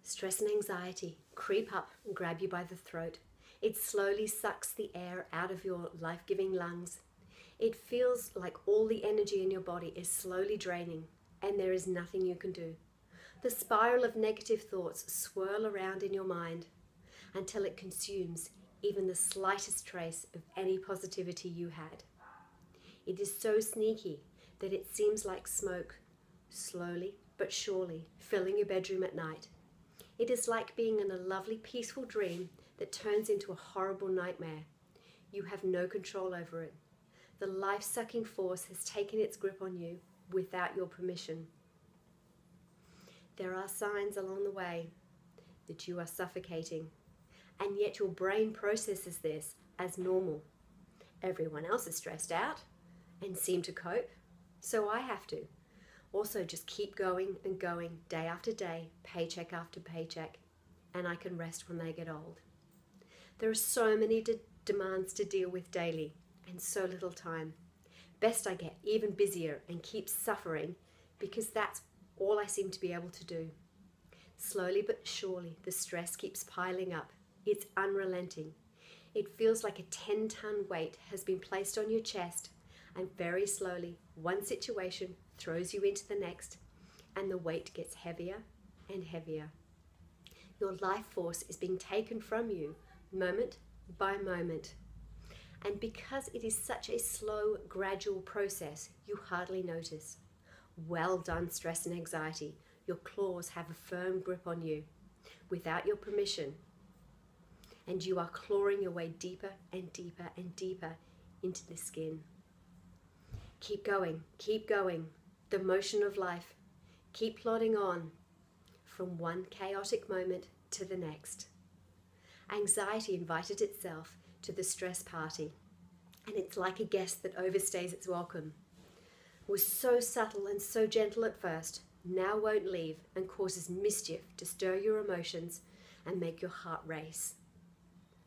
Stress and anxiety creep up and grab you by the throat. It slowly sucks the air out of your life-giving lungs. It feels like all the energy in your body is slowly draining, and there is nothing you can do. The spiral of negative thoughts swirl around in your mind until it consumes even the slightest trace of any positivity you had. It is so sneaky that it seems like smoke, slowly but surely filling your bedroom at night. It is like being in a lovely, peaceful dream that turns into a horrible nightmare. You have no control over it. The life-sucking force has taken its grip on you without your permission. There are signs along the way that you are suffocating, and yet your brain processes this as normal. Everyone else is stressed out and seem to cope, so I have to. Also, just keep going and going, day after day, paycheck after paycheck, and I can rest when they get old. There are so many demands to deal with daily, and so little time. Best I get even busier and keep suffering, because that's all I seem to be able to do. Slowly but surely, the stress keeps piling up. It's unrelenting. It feels like a 10-ton weight has been placed on your chest, and very slowly, one situation throws you into the next, and the weight gets heavier and heavier. Your life force is being taken from you moment by moment. And because it is such a slow, gradual process, you hardly notice. Well done, stress and anxiety. Your claws have a firm grip on you without your permission, and you are clawing your way deeper and deeper and deeper into the skin. Keep going, keep going. The motion of life. Keep plodding on from one chaotic moment to the next. Anxiety invited itself to the stress party, and it's like a guest that overstays its welcome. Was so subtle and so gentle at first, now won't leave and causes mischief to stir your emotions and make your heart race.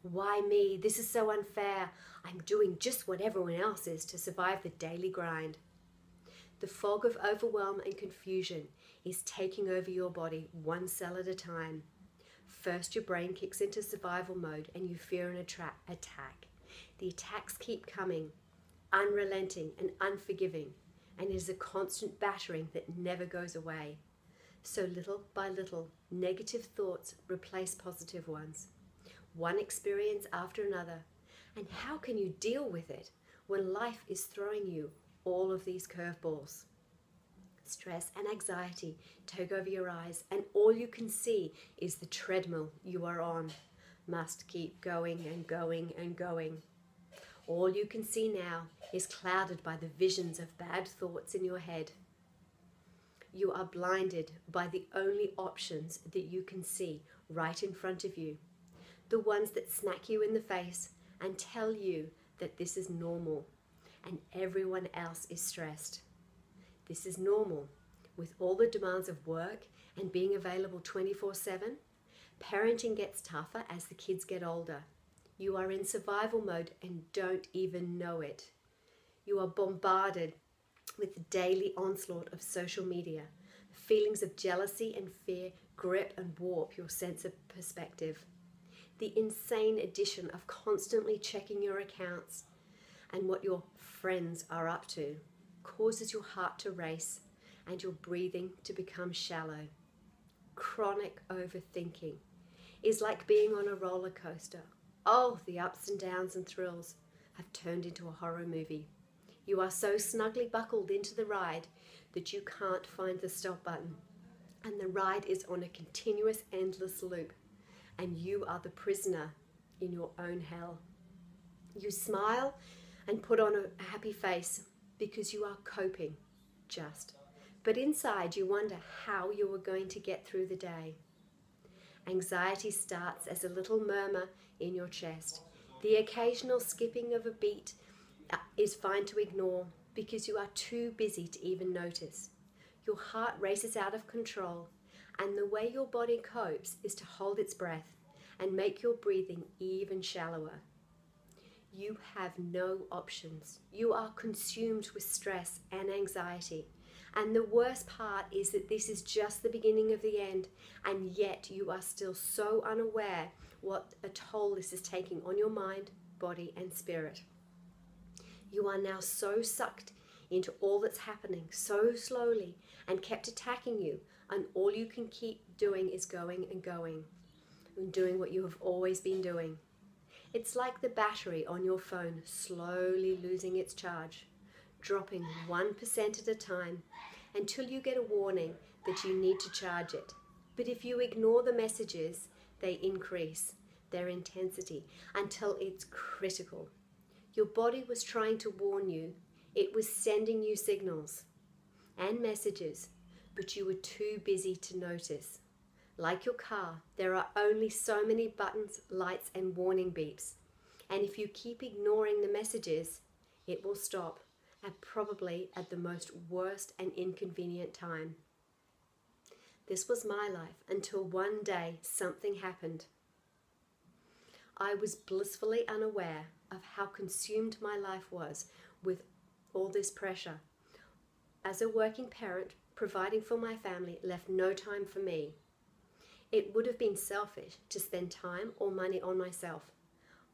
Why me? This is so unfair. I'm doing just what everyone else is to survive the daily grind. The fog of overwhelm and confusion is taking over your body one cell at a time. First, your brain kicks into survival mode and you fear an attack. The attacks keep coming, unrelenting and unforgiving, and it is a constant battering that never goes away. So little by little, negative thoughts replace positive ones, one experience after another. And how can you deal with it when life is throwing you all of these curveballs? Stress and anxiety take over your eyes, and all you can see is the treadmill you are on. Must keep going and going and going. All you can see now is clouded by the visions of bad thoughts in your head. You are blinded by the only options that you can see right in front of you, the ones that smack you in the face and tell you that this is normal and everyone else is stressed. This is normal. With all the demands of work and being available 24/7, parenting gets tougher as the kids get older. You are in survival mode and don't even know it. You are bombarded with the daily onslaught of social media. Feelings of jealousy and fear grip and warp your sense of perspective. The insane addition of constantly checking your accounts and what your friends are up to causes your heart to race and your breathing to become shallow. Chronic overthinking is like being on a roller coaster. Oh, the ups and downs and thrills have turned into a horror movie. You are so snugly buckled into the ride that you can't find the stop button, and the ride is on a continuous, endless loop, and you are the prisoner in your own hell. You smile and put on a happy face because you are coping, but inside you wonder how you are going to get through the day. Anxiety starts as a little murmur in your chest. The occasional skipping of a beat is fine to ignore because you are too busy to even notice. Your heart races out of control, and the way your body copes is to hold its breath and make your breathing even shallower. You have no options. You are consumed with stress and anxiety, And the worst part is that this is just the beginning of the end, and yet you are still so unaware what a toll this is taking on your mind, body, and spirit. You are now so sucked into all that's happening so slowly and kept attacking you, and all you can keep doing is going and going and doing what you have always been doing. It's like the battery on your phone slowly losing its charge, dropping 1% at a time until you get a warning that you need to charge it. But if you ignore the messages, they increase their intensity until it's critical. Your body was trying to warn you. It was sending you signals and messages, but you were too busy to notice. Like your car, there are only so many buttons, lights, and warning beeps. And if you keep ignoring the messages, it will stop, and probably at the most worst and inconvenient time. This was my life until one day something happened. I was blissfully unaware of how consumed my life was with all this pressure. As a working parent, providing for my family left no time for me. It would have been selfish to spend time or money on myself.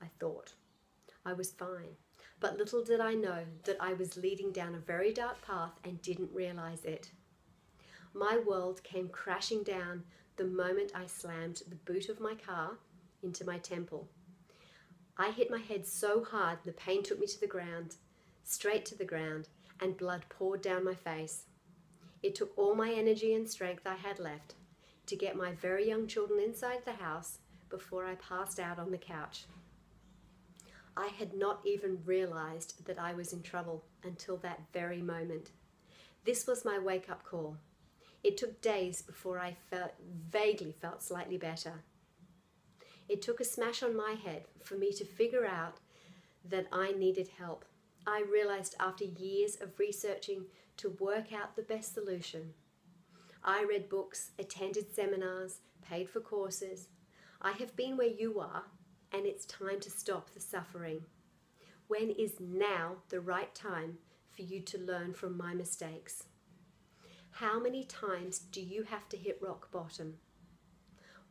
I thought I was fine, but little did I know that I was leading down a very dark path and didn't realize it. My world came crashing down the moment I slammed the boot of my car into my temple. I hit my head so hard the pain took me to the ground, straight to the ground, and blood poured down my face. It took all my energy and strength I had left to get my very young children inside the house before I passed out on the couch. I had not even realized that I was in trouble until that very moment. This was my wake-up call. It took days before I vaguely felt slightly better. It took a smash on my head for me to figure out that I needed help. I realized after years of researching to work out the best solution. I read books, attended seminars, paid for courses. I have been where you are, and it's time to stop the suffering. When is now the right time for you to learn from my mistakes? How many times do you have to hit rock bottom?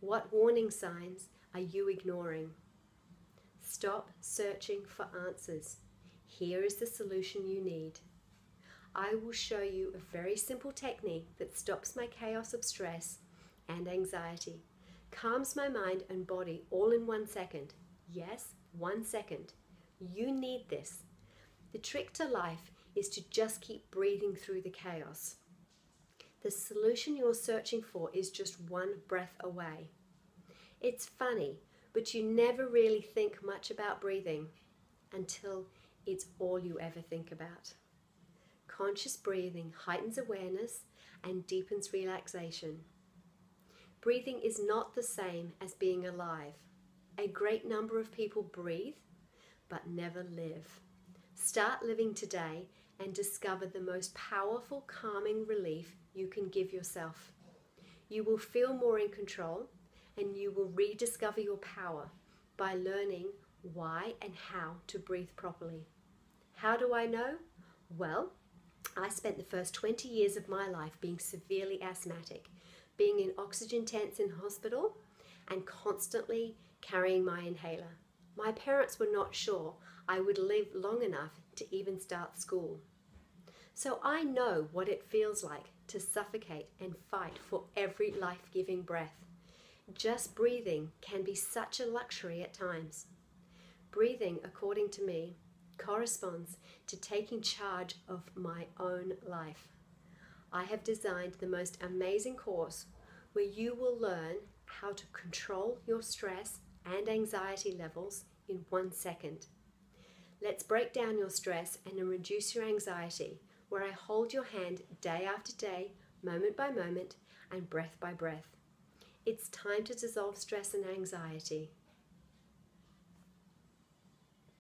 What warning signs are you ignoring? Stop searching for answers. Here is the solution you need. I will show you a very simple technique that stops my chaos of stress and anxiety, calms my mind and body all in 1 second. Yes, 1 second. You need this. The trick to life is to just keep breathing through the chaos. The solution you're searching for is just one breath away. It's funny, but you never really think much about breathing until it's all you ever think about. Conscious breathing heightens awareness and deepens relaxation. Breathing is not the same as being alive. A great number of people breathe, but never live. Start living today and discover the most powerful calming relief you can give yourself. You will feel more in control, and you will rediscover your power by learning why and how to breathe properly. How do I know? Well, I spent the first 20 years of my life being severely asthmatic, being in oxygen tents in hospital, and constantly carrying my inhaler. My parents were not sure I would live long enough to even start school. So I know what it feels like to suffocate and fight for every life-giving breath. Just breathing can be such a luxury at times. Breathing, according to me, corresponds to taking charge of my own life. I have designed the most amazing course where you will learn how to control your stress and anxiety levels in 1 second. Let's break down your stress and reduce your anxiety, where I hold your hand day after day, moment by moment, and breath by breath. It's time to dissolve stress and anxiety.